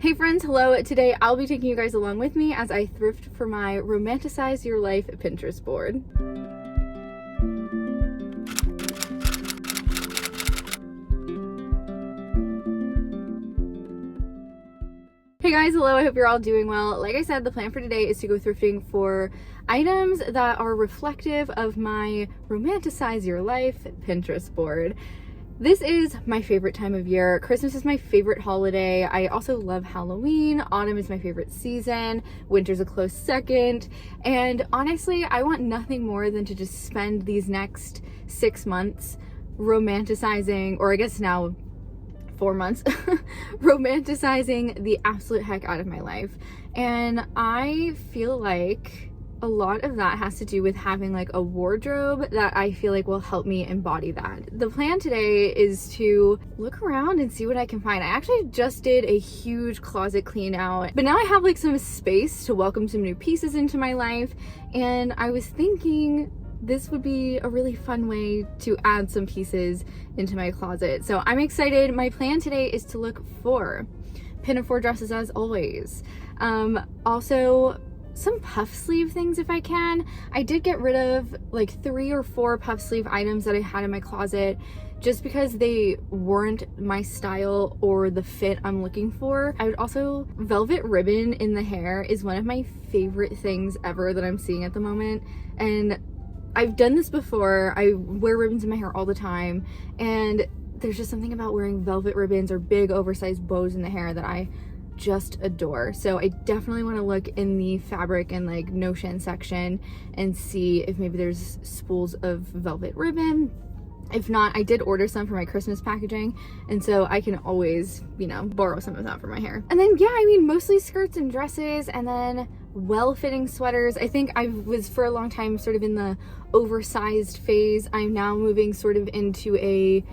Hey friends, hello. Today I'll be taking you guys along with me as I thrift for my Romanticize Your Life Pinterest board. Hey guys, hello. I hope you're all doing well. Like I said, the plan for today is to go thrifting for items that are reflective of my Romanticize Your Life Pinterest board. This is my favorite time of year. Christmas is my favorite holiday. I also love Halloween. Autumn is my favorite season. Winter's a close second. And honestly, I want nothing more than to just spend these next 6 months romanticizing, or I guess now 4 months, romanticizing the absolute heck out of my life. And I feel like a lot of that has to do with having like a wardrobe that I feel like will help me embody that. The plan today is to look around and see what I can find. I actually just did a huge closet clean out, but now I have like some space to welcome some new pieces into my life. And I was thinking this would be a really fun way to add some pieces into my closet. So I'm excited. My plan today is to look for pinafore dresses as always. Also some puff sleeve things if I can. I did get rid of like 3 or 4 puff sleeve items that I had in my closet just because they weren't my style or the fit I'm looking for. I would also, velvet ribbon in the hair is one of my favorite things ever that I'm seeing at the moment. And I've done this before. I wear ribbons in my hair all the time, and there's just something about wearing velvet ribbons or big oversized bows in the hair that I just adore. So I definitely want to look in the fabric and like notion section and see if maybe there's spools of velvet ribbon. If not, I did order some for my Christmas packaging, and so I can always, you know, borrow some of that for my hair. And then yeah, I mean, mostly skirts and dresses, and then well-fitting sweaters. I think I was for a long time sort of in the oversized phase. I'm now moving sort of into a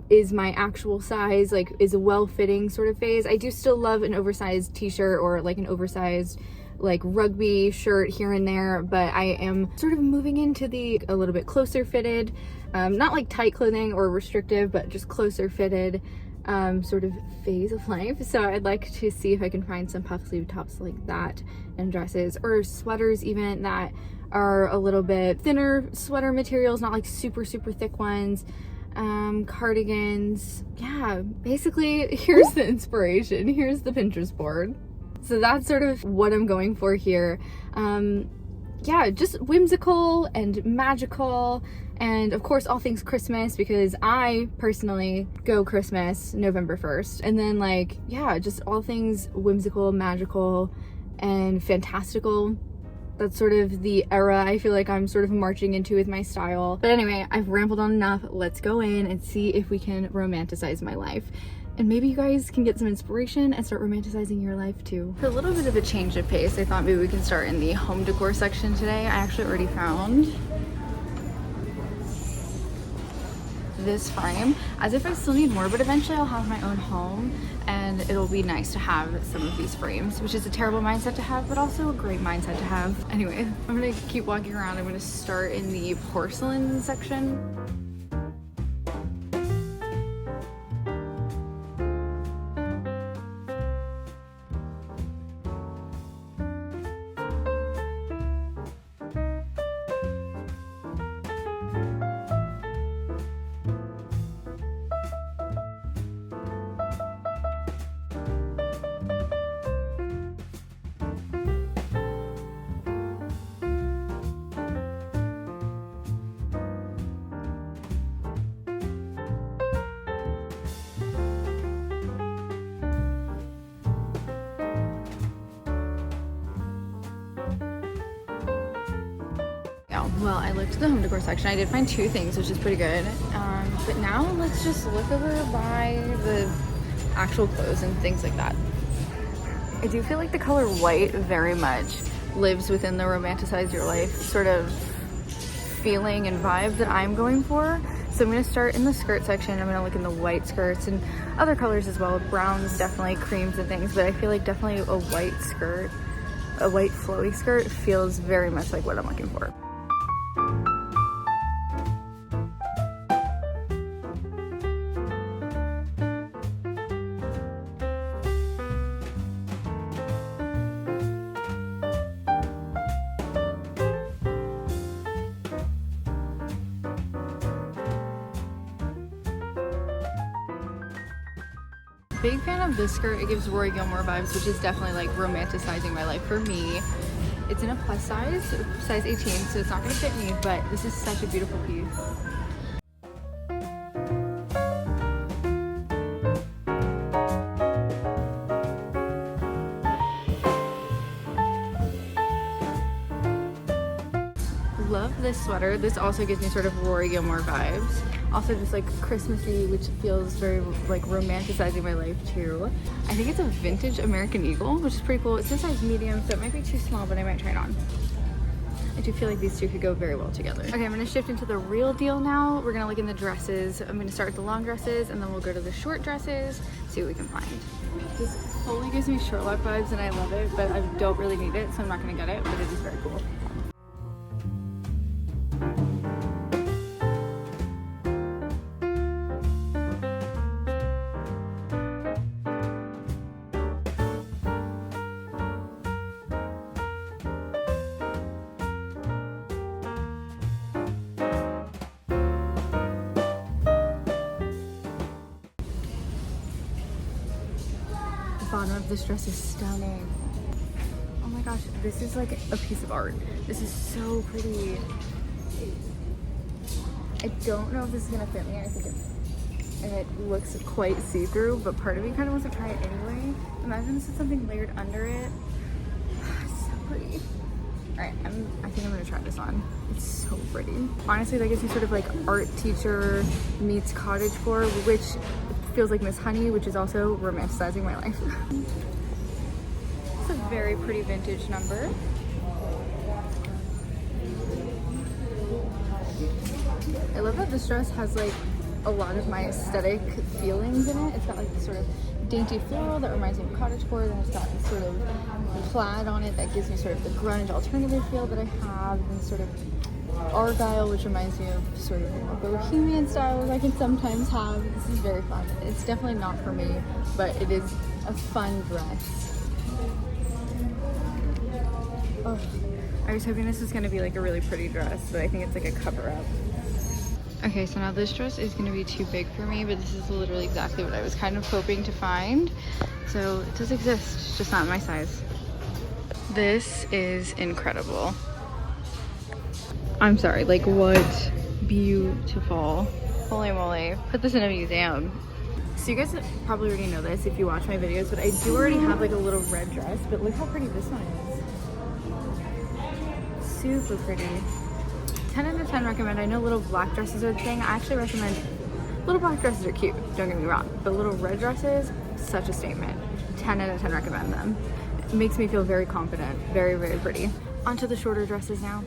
is my actual size, like is a well-fitting sort of phase. I do still love an oversized t-shirt or like an oversized like rugby shirt here and there, but I am sort of moving into the a little bit closer fitted, not like tight clothing or restrictive, but just closer fitted sort of phase of life. So I'd like to see if I can find some puff sleeve tops like that and dresses, or sweaters even that are a little bit thinner sweater materials, not like super thick ones. Cardigans. Yeah, basically here's the inspiration, here's the Pinterest board. So that's sort of what I'm going for here. Yeah, just whimsical and magical, and of course all things Christmas, because I personally go Christmas November 1st, and then like, yeah, just all things whimsical, magical, and fantastical. That's sort of the era I feel like I'm sort of marching into with my style. But anyway, I've rambled on enough. Let's go in and see if we can romanticize my life. And maybe you guys can get some inspiration and start romanticizing your life too. For a little bit of a change of pace, I thought maybe we can start in the home decor section today. I actually already found this frame, as if I still need more, but eventually I'll have my own home and it'll be nice to have some of these frames, which is a terrible mindset to have, but also a great mindset to have. Anyway, I'm gonna keep walking around. I'm gonna start in the porcelain section. Well, I looked at the home decor section. I did find 2 things, which is pretty good. But now let's just look over by the actual clothes and things like that. I do feel like the color white very much lives within the Romanticize Your Life sort of feeling and vibe that I'm going for. So I'm gonna start in the skirt section. I'm gonna look in the white skirts and other colors as well. Browns, definitely, creams and things, but I feel like definitely a white skirt, a white flowy skirt feels very much like what I'm looking for. Big fan of this skirt. It gives Rory Gilmore vibes, which is definitely like romanticizing my life for me. It's in a plus size, size 18, so it's not gonna fit me, but this is such a beautiful piece. Love this sweater. This also gives me sort of Rory Gilmore vibes. Also just like Christmassy, which feels very like romanticizing my life too. I think it's a vintage American Eagle, which is pretty cool. It's a size medium, so it might be too small, but I might try it on. I do feel like these two could go very well together. Okay, I'm gonna shift into the real deal now. We're gonna look in the dresses. I'm gonna start with the long dresses and then we'll go to the short dresses, see what we can find. This fully gives me Sherlock vibes and I love it, but I don't really need it, so I'm not gonna get it, but it is very cool. Bottom of this dress is stunning. Oh my gosh, this is like a piece of art. This is so pretty. I don't know if this is gonna fit me. I think it looks quite see-through, but part of me kind of wants to try it anyway. Imagine this is something layered under it. It's so pretty. All right, I think I'm gonna try this on. It's so pretty. Honestly, that gives me sort of like art teacher meets cottagecore, which feels like Miss Honey, which is also romanticizing my life. It's a very pretty vintage number. I love that this dress has like a lot of my aesthetic feelings in it. It's got like this sort of dainty floral that reminds me of cottagecore, then it's got this sort of plaid on it that gives me sort of the grunge alternative feel that I have, and sort of argyle, which reminds me of sort of more bohemian styles I can sometimes have. This is very fun. It's definitely not for me, but it is a fun dress. Oh, I was hoping this was going to be like a really pretty dress, but I think it's like a cover-up. Okay, so now this dress is going to be too big for me, but this is literally exactly what I was kind of hoping to find. So it does exist, it's just not my size. This is incredible. I'm sorry, like what beautiful. Holy moly, put this in a museum. So you guys probably already know this if you watch my videos, but I do already have like a little red dress, but look how pretty this one is. Super pretty. 10 out of 10 recommend. I know little black dresses are the thing. I actually recommend, little black dresses are cute, don't get me wrong, but little red dresses, such a statement. 10 out of 10 recommend them. It makes me feel very confident, very, very pretty. Onto the shorter dresses now.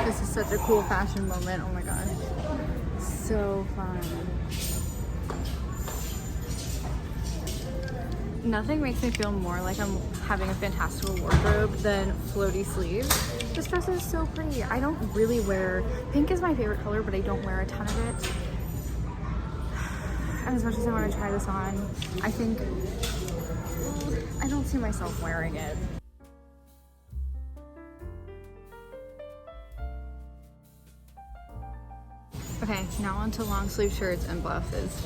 This is such a cool fashion moment. Oh my gosh. So fun. Nothing makes me feel more like I'm having a fantastical wardrobe than floaty sleeves. This dress is so pretty. I don't really wear, pink is my favorite color, but I don't wear a ton of it. And as much as I want to try this on, I think I don't see myself wearing it. Okay, now on to long sleeve shirts and blouses.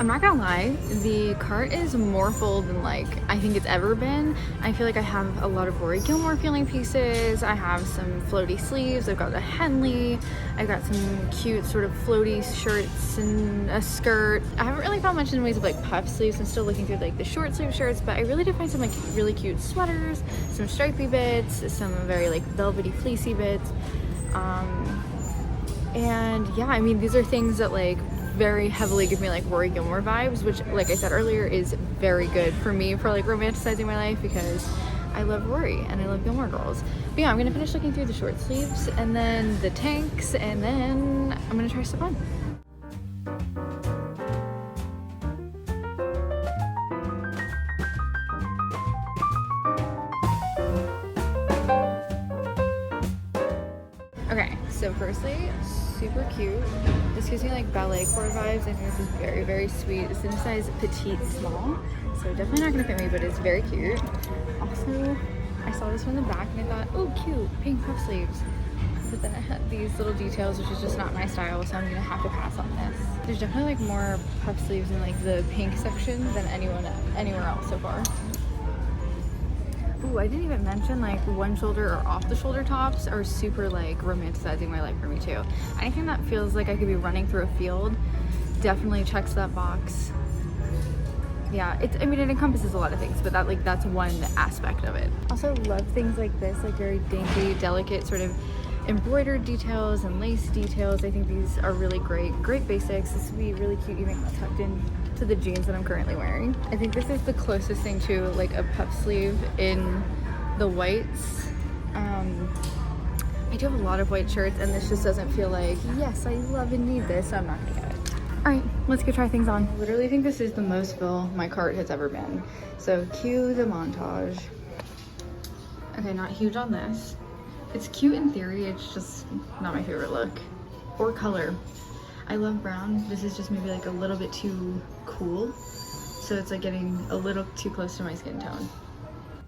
I'm not gonna lie, the cart is more full than like I think it's ever been. I feel like I have a lot of Rory Gilmore feeling pieces. I have some floaty sleeves. I've got a Henley. I've got some cute sort of floaty shirts and a skirt. I haven't really found much in ways of like puff sleeves. I'm still looking through like the short sleeve shirts, but I really did find some like really cute sweaters, some stripy bits, some very like velvety fleecy bits. And yeah, I mean, these are things that like very heavily give me like Rory Gilmore vibes, which like I said earlier is very good for me for like romanticizing my life, because I love Rory and I love Gilmore Girls. But yeah, I'm gonna finish looking through the short sleeves and then the tanks, and then I'm gonna try stuff on. Okay, so firstly, super cute. This gives me like ballet core vibes. I think this is very, very sweet. It's in a size petite small, so definitely not gonna fit me, but it's very cute. Also, I saw this from the back and I thought, oh cute, pink puff sleeves. But then it had these little details, which is just not my style, so I'm gonna have to pass on this. There's definitely like more puff sleeves in like the pink section than anywhere else so far. Ooh, I didn't even mention like one shoulder or off the shoulder tops are super like romanticizing my life for me too. Anything that feels like I could be running through a field definitely checks that box. Yeah, I mean, it encompasses a lot of things, but that's one aspect of it. Also love things like this, like very dainty, delicate sort of embroidered details and lace details. I think these are really great basics. This would be really cute even tucked in to the jeans that I'm currently wearing. I think this is the closest thing to like a puff sleeve in the whites. I do have a lot of white shirts and this just doesn't feel like, yes, I love and need this, so I'm not gonna get it. All right, let's go try things on. I literally think this is the most full my cart has ever been. So cue the montage. Okay, not huge on this. It's cute in theory, it's just not my favorite look or color. I love brown. This is just maybe like a little bit too cool, so it's like getting a little too close to my skin tone.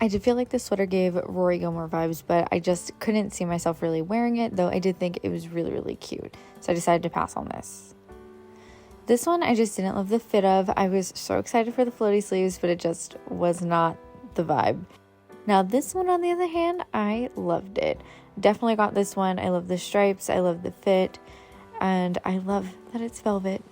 I did feel like this sweater gave Rory Gilmore vibes, but I just couldn't see myself really wearing it, though I did think it was really cute, so I decided to pass on this. This one I just didn't love the fit of. I was so excited for the floaty sleeves, but it just was not the vibe. Now this one, on the other hand, I loved it. Definitely got this one. I love the stripes, I love the fit, and I love that it's velvet.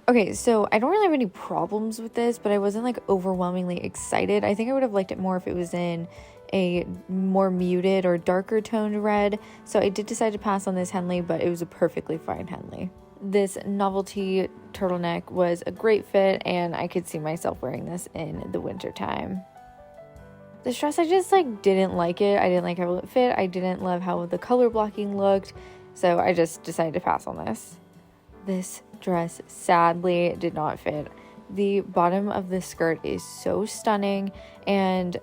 Okay, so I don't really have any problems with this, but I wasn't like overwhelmingly excited. I think I would have liked it more if it was in a more muted or darker toned red. So I did decide to pass on this Henley, but it was a perfectly fine Henley. This novelty turtleneck was a great fit, and I could see myself wearing this in the winter time. This dress, I just like didn't like it. I didn't like how it fit. I didn't love how the color blocking looked, so I just decided to pass on this. This dress sadly did not fit. The bottom of the skirt is so stunning, and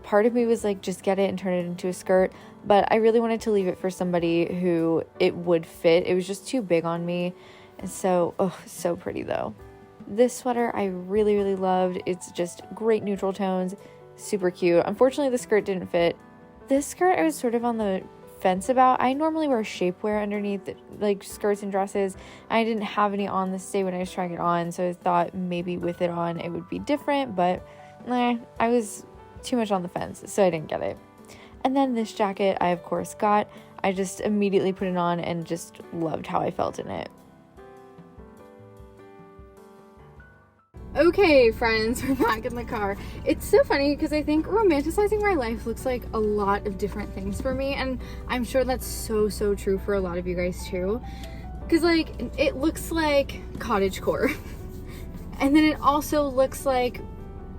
part of me was like, just get it and turn it into a skirt, but I really wanted to leave it for somebody who it would fit. It was just too big on me, and so, oh, so pretty though. This sweater I really loved. It's just great neutral tones, super cute. Unfortunately, the skirt didn't fit. This skirt I was sort of on the fence about. I normally wear shapewear underneath like skirts and dresses. I didn't have any on this day when I was trying it on, so I thought maybe with it on it would be different, but I was too much on the fence, so I didn't get it. And then this jacket I of course got. I just immediately put it on and just loved how I felt in it. Okay, friends, we're back in the car. It's so funny because I think romanticizing my life looks like a lot of different things for me, and I'm sure that's so true for a lot of you guys too. Because like, it looks like cottagecore, and then it also looks like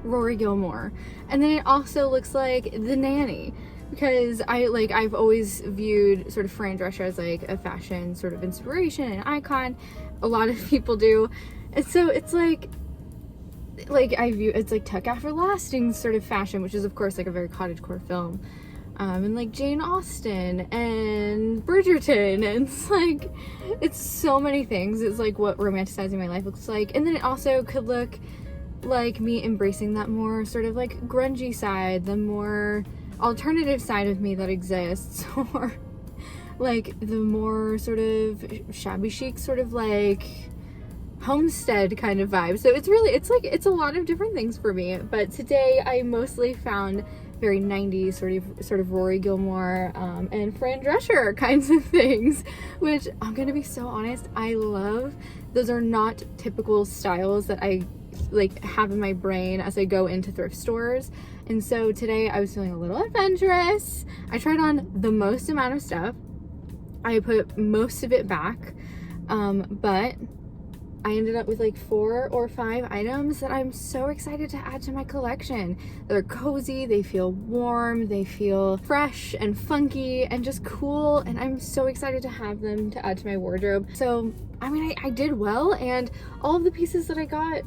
Rory Gilmore, and then it also looks like The Nanny, because I've always viewed sort of Fran Drescher as like a fashion sort of inspiration and icon. A lot of people do, and so it's like I view it's like tuck everlasting sort of fashion, which is of course like a very cottagecore film, and like Jane Austen and Bridgerton, and it's so many things. It's like what romanticizing my life looks like. And then it also could look like me embracing that more sort of like grungy side, the more alternative side of me that exists, or like the more sort of shabby chic sort of like homestead kind of vibe. So it's a lot of different things for me. But today I mostly found very 90s sort of Rory Gilmore and Fran Drescher kinds of things, which I'm gonna be so honest, I love. Those are not typical styles that I like have in my brain as I go into thrift stores. And so today I was feeling a little adventurous. I tried on the most amount of stuff. I put most of it back, but I ended up with like 4 or 5 items that I'm so excited to add to my collection. They're cozy, they feel warm, they feel fresh and funky and just cool, and I'm so excited to have them to add to my wardrobe. So, I mean, I did well, and all of the pieces that I got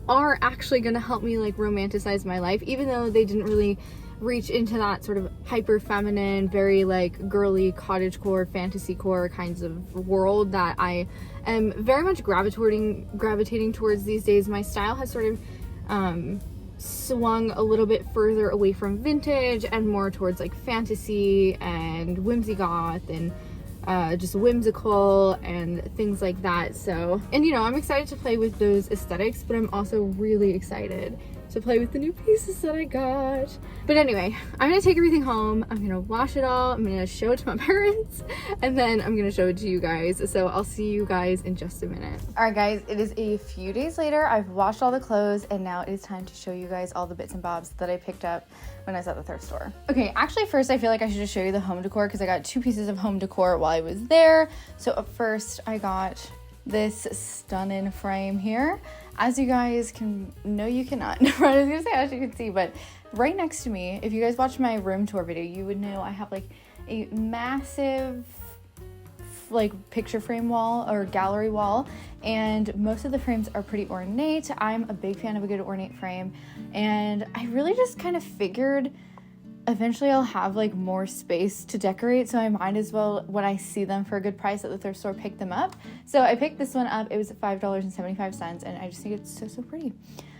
are actually gonna help me like romanticize my life, even though they didn't really reach into that sort of hyper feminine, very like girly cottagecore, fantasy core kinds of world that I am very much gravitating towards these days. My style has sort of swung a little bit further away from vintage and more towards like fantasy and whimsy goth and just whimsical and things like that. So, and you know, I'm excited to play with those aesthetics, but I'm also really excited to play with the new pieces that I got. But anyway, I'm gonna take everything home, I'm gonna wash it all, I'm gonna show it to my parents, and then I'm gonna show it to you guys. So I'll see you guys in just a minute. All right guys, it is a few days later. I've washed all the clothes, and now it is time to show you guys all the bits and bobs that I picked up when I was at the thrift store. Okay, actually first I feel like I should just show you the home decor, because I got 2 pieces of home decor while I was there. So up first I got this stunning frame here. As you guys can, no you cannot, I was gonna say as you can see, but right next to me, if you guys watched my room tour video, you would know I have like a massive like picture frame wall or gallery wall, and most of the frames are pretty ornate. I'm a big fan of a good ornate frame, and I really just kind of figured eventually I'll have like more space to decorate, so I might as well, when I see them for a good price at the thrift store, pick them up. So I picked this one up. It was $5.75, and I just think it's so pretty.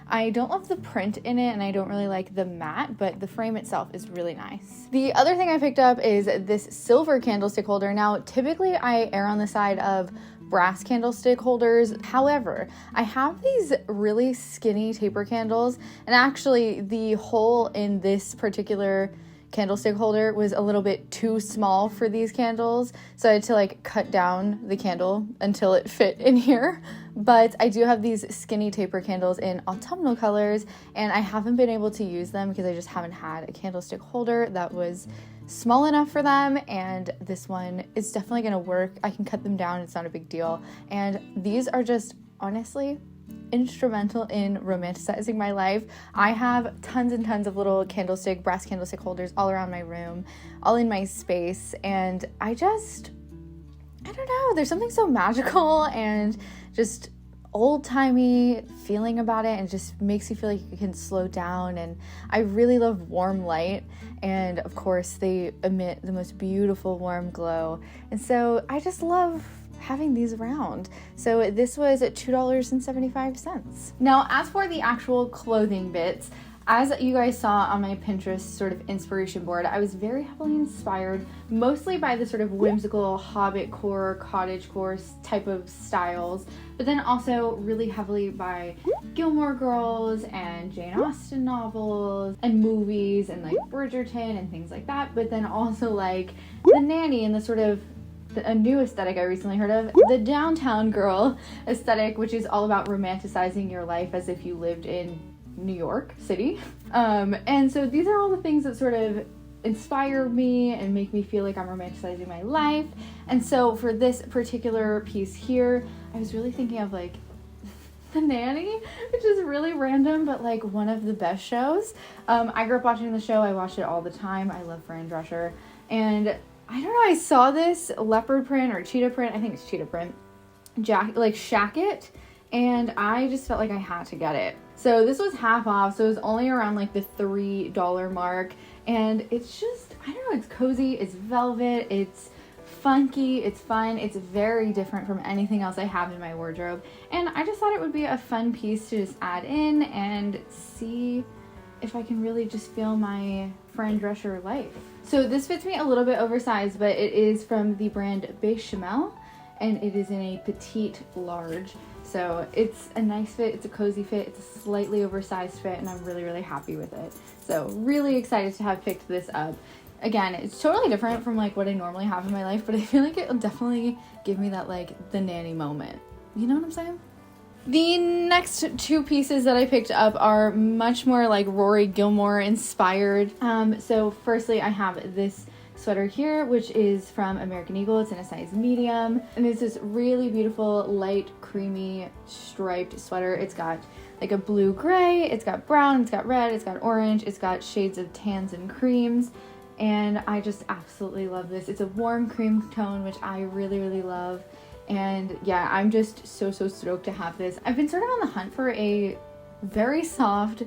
I don't love the print in it, and I don't really like the matte, but the frame itself is really nice. The other thing I picked up is this silver candlestick holder. Now, typically I err on the side of brass candlestick holders. However, I have these really skinny taper candles, and actually the hole in this particular candlestick holder was a little bit too small for these candles, so I had to like cut down the candle until it fit in here. But I do have these skinny taper candles in autumnal colors, and I haven't been able to use them because I just haven't had a candlestick holder that was small enough for them, and this one is definitely gonna work. I can cut them down, it's not a big deal, and these are just honestly instrumental in romanticizing my life. I have tons and tons of little brass candlestick holders all around my room, all in my space, and I don't know, there's something so magical and just old-timey feeling about it, and it just makes you feel like you can slow down. And I really love warm light, and of course they emit the most beautiful warm glow, and so I just love having these around. So this was at $2.75. Now, as for the actual clothing bits, as you guys saw on my Pinterest sort of inspiration board, I was very heavily inspired mostly by the sort of whimsical hobbit core, cottage core type of styles, but then also really heavily by Gilmore Girls and Jane Austen novels and movies and like Bridgerton and things like that, but then also like The Nanny and the sort of a new aesthetic I recently heard of, the downtown girl aesthetic, which is all about romanticizing your life as if you lived in New York City. And so these are all the things that sort of inspire me and make me feel like I'm romanticizing my life. And so for this particular piece here, I was really thinking of like The Nanny, which is really random, but like one of the best shows. I grew up watching the show. I watched it all the time. I love Fran Drescher. And I don't know, I saw this leopard print or cheetah print, I think it's cheetah print, shacket, and I just felt like I had to get it. So this was half off, so it was only around like the $3 mark, and it's just, I don't know, it's cozy, it's velvet, it's funky, it's fun, it's very different from anything else I have in my wardrobe, and I just thought it would be a fun piece to just add in and see if I can really just feel my Fran Drescher life. So this fits me a little bit oversized, but it is from the brand Bechamel, and it is in a petite large. So it's a nice fit, it's a cozy fit, it's a slightly oversized fit, and I'm really, really happy with it. So really excited to have picked this up. Again, it's totally different from like what I normally have in my life, but I feel like it'll definitely give me that like the nanny moment. You know what I'm saying? The next two pieces that I picked up are much more like Rory Gilmore inspired. So firstly, I have this sweater here, which is from American Eagle. It's in a size medium, and it's this really beautiful light creamy striped sweater. It's got like a blue gray, it's got brown, it's got red, it's got orange, it's got shades of tans and creams, and I just absolutely love this. It's a warm cream tone, which I really, really love. And yeah, I'm just so stoked to have this. I've been sort of on the hunt for a very soft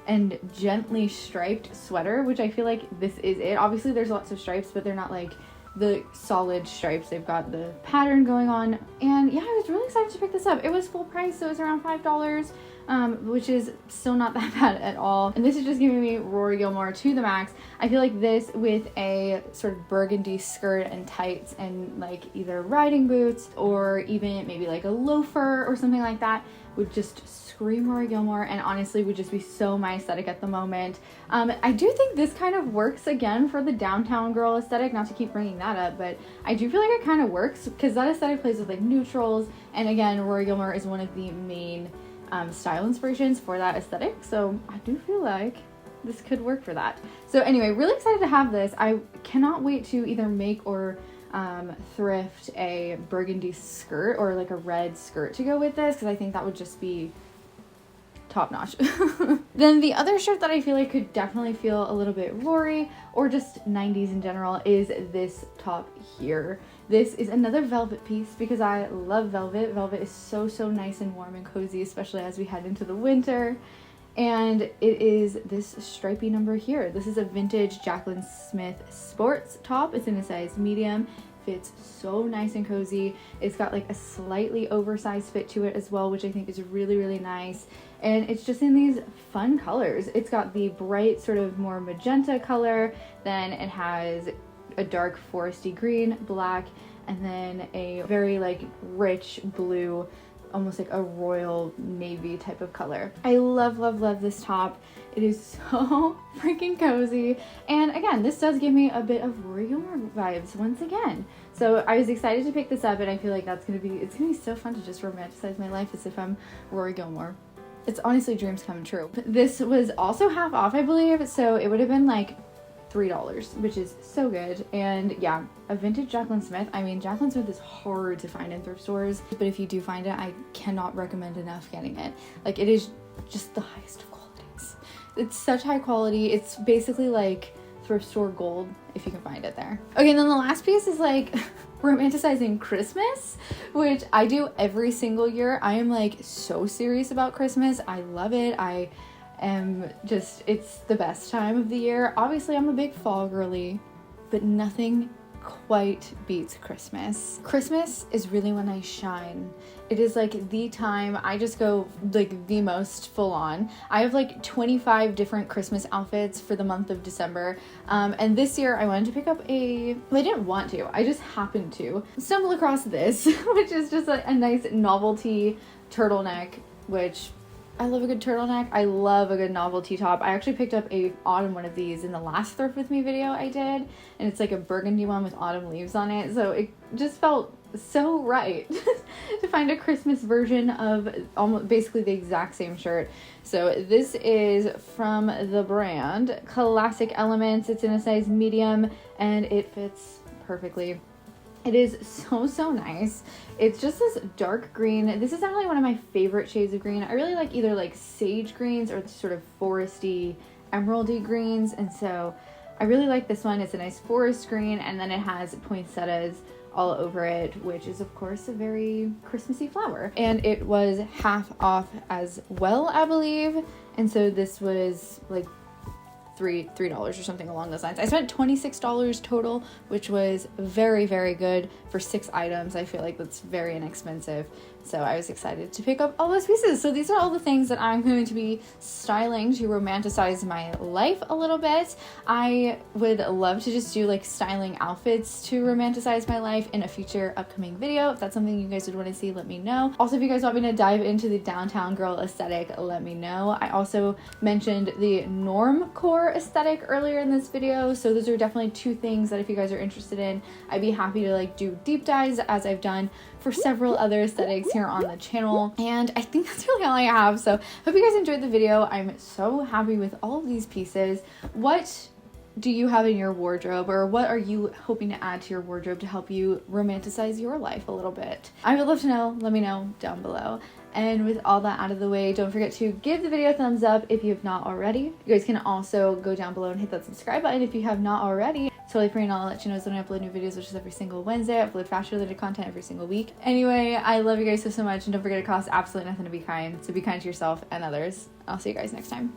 and gently striped sweater, which I feel like this is it. Obviously there's lots of stripes, but they're not like the solid stripes. They've got the pattern going on, and yeah, I was really excited to pick this up. It was full price, so it was around $5, which is still not that bad at all. And this is just giving me Rory Gilmore to the max. I feel like this with a sort of burgundy skirt and tights and like either riding boots or even maybe like a loafer or something like that would just scream Rory Gilmore, and honestly would just be so my aesthetic at the moment. I do think this kind of works again for the downtown girl aesthetic, not to keep bringing that up, but I do feel like it kind of works because that aesthetic plays with like neutrals, and again, Rory Gilmore is one of the main style inspirations for that aesthetic, so I do feel like this could work for that. So anyway, really excited to have this. I cannot wait to either make or thrift a burgundy skirt or like a red skirt to go with this, because I think that would just be top notch. Then the other shirt that I feel like could definitely feel a little bit Rory or just 90s in general is this top here. This is another velvet piece because I love velvet. Velvet is so nice and warm and cozy, especially as we head into the winter. And it is this stripy number here. This is a vintage Jaclyn Smith sports top. It's in a size medium. Fits so nice and cozy. It's got like a slightly oversized fit to it as well, which I think is really nice. And it's just in these fun colors. It's got the bright sort of more magenta color, then it has a dark foresty green, black, and then a very like rich blue, almost like a royal navy type of color. I love this top. It is so freaking cozy. And again, this does give me a bit of Rory Gilmore vibes once again. So I was excited to pick this up, and I feel like it's gonna be so fun to just romanticize my life as if I'm Rory Gilmore. It's honestly dreams come true. This was also half off, I believe, so it would have been like $3, which is so good. And yeah, a vintage Jaclyn Smith. I mean, Jaclyn Smith is hard to find in thrift stores, but if you do find it, I cannot recommend enough getting it. Like, it is just the highest of qualities. It's such high quality. It's basically like thrift store gold if you can find it there. Okay, and then the last piece is like romanticizing Christmas, which I do every single year. I am like so serious about Christmas. I love it. It's the best time of the year. Obviously, I'm a big fall girly, but nothing quite beats Christmas. Christmas is really when I shine. It is like the time I just go like the most full on. I have like 25 different Christmas outfits for the month of December. And this year I wanted to pick up I didn't want to, I just happened to stumble across this, which is just a nice novelty turtleneck, which I love a good turtleneck. I love a good novelty top. I actually picked up a autumn one of these in the last Thrift With Me video I did, and it's like a burgundy one with autumn leaves on it, so it just felt so right to find a Christmas version of almost basically the exact same shirt. So this is from the brand Classic Elements. It's in a size medium and it fits perfectly. It is so nice. It's just this dark green. This is actually one of my favorite shades of green. I really like either like sage greens or sort of foresty, emeraldy greens. And so I really like this one. It's a nice forest green, and then it has poinsettias all over it, which is of course a very Christmassy flower. And it was half off as well, I believe. And so this was like $3 or something along those lines. I spent $26 total, which was very good for 6 items. I feel like that's very inexpensive So I was excited to pick up all those pieces. So these are all the things that I'm going to be styling to romanticize my life a little bit. I would love to just do like styling outfits to romanticize my life in a future upcoming video. If that's something you guys would want to see, let me know. Also, if you guys want me to dive into the downtown girl aesthetic, let me know. I also mentioned the normcore aesthetic earlier in this video. So those are definitely two things that if you guys are interested in, I'd be happy to like do deep dives as I've done for several other aesthetics here on the channel. And I think that's really all I have. So hope you guys enjoyed the video. I'm so happy with all of these pieces. What do you have in your wardrobe, or what are you hoping to add to your wardrobe to help you romanticize your life a little bit? I would love to know. Let me know down below. And with all that out of the way, don't forget to give the video a thumbs up if you have not already. You guys can also go down below and hit that subscribe button if you have not already. Totally free, and I'll let you know when I upload new videos, which is every single Wednesday. I upload fashion related content every single week. Anyway, I love you guys so much, and don't forget it costs absolutely nothing to be kind. So be kind to yourself and others. I'll see you guys next time.